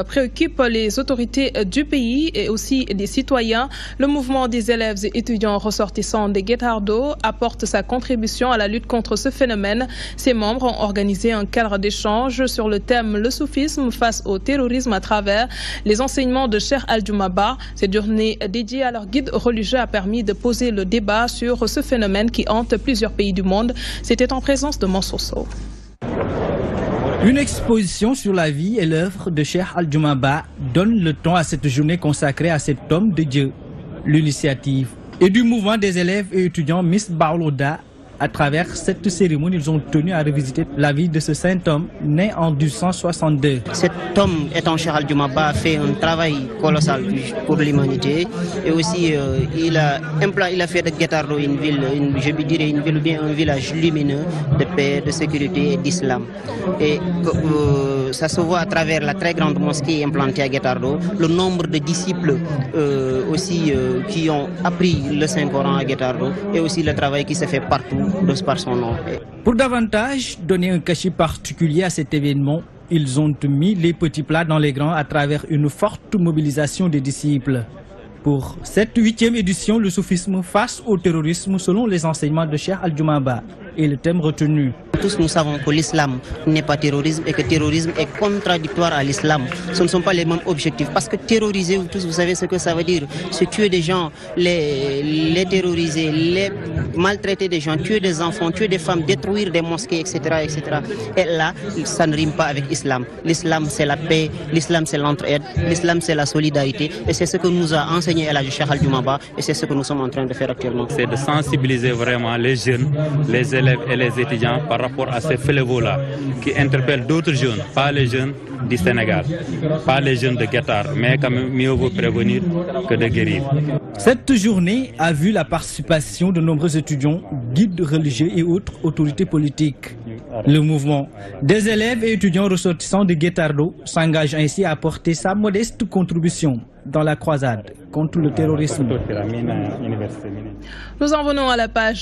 Préoccupe les autorités du pays et aussi des citoyens. Le mouvement des élèves et étudiants ressortissants des Guettardo apporte sa contribution à la lutte contre ce phénomène. Ses membres ont organisé un cadre d'échange sur le thème le soufisme face au terrorisme à travers les enseignements de Cheikh Aldiouma Ba. Cette journée dédiée à leur guide religieux a permis de poser le débat sur ce phénomène qui hante plusieurs pays du monde. C'était en présence de Mansour Sow. Une exposition sur la vie et l'œuvre de Cheikh Aldiouma Ba donne le ton à cette journée consacrée à cet homme de Dieu. L'initiative et du mouvement des élèves et étudiants Miss Baoulouda. À travers cette cérémonie, ils ont tenu à revisiter la vie de ce saint homme né en 1262. Cet homme, étant Cheikh Aldiouma Ba, a fait un travail colossal pour l'humanité. Et aussi, il a fait de Guettardo une ville, je dirais une ville ou bien un village lumineux de paix, de sécurité et d'islam. Et ça se voit à travers la très grande mosquée implantée à Guettardo, le nombre de disciples aussi qui ont appris le Saint-Coran à Guettardo et aussi le travail qui se fait partout par son nom. Pour davantage donner un cachet particulier à cet événement, ils ont mis les petits plats dans les grands à travers une forte mobilisation des disciples. Pour cette 8e édition, le soufisme face au terrorisme selon les enseignements de Cheikh Aldiouma Ba est le thème retenu. Tous nous savons que l'islam n'est pas terrorisme et que le terrorisme est contradictoire à l'islam. Ce ne sont pas les mêmes objectifs. Parce que terroriser, vous tous, vous savez ce que ça veut dire. C'est tuer des gens, les terroriser, les maltraiter des gens, tuer des enfants, tuer des femmes, détruire des mosquées, etc. etc. Et là, ça ne rime pas avec l'islam. L'islam, c'est la paix, l'islam, c'est l'entraide, l'islam, c'est la solidarité. Et c'est ce que nous a enseigné El Cheikh Aldiouma Ba et c'est ce que nous sommes en train de faire actuellement. C'est de sensibiliser vraiment les jeunes, les élèves et les étudiants par rapport à ces fléaux-là qui interpellent d'autres jeunes, pas les jeunes du Sénégal, pas les jeunes de Guettar, mais quand même mieux vaut prévenir que de guérir. Cette journée a vu la participation de nombreux étudiants, guides religieux et autres autorités politiques. Le mouvement des élèves et étudiants ressortissants de Guettardo s'engage ainsi à apporter sa modeste contribution dans la croisade contre le terrorisme. Nous en venons à la page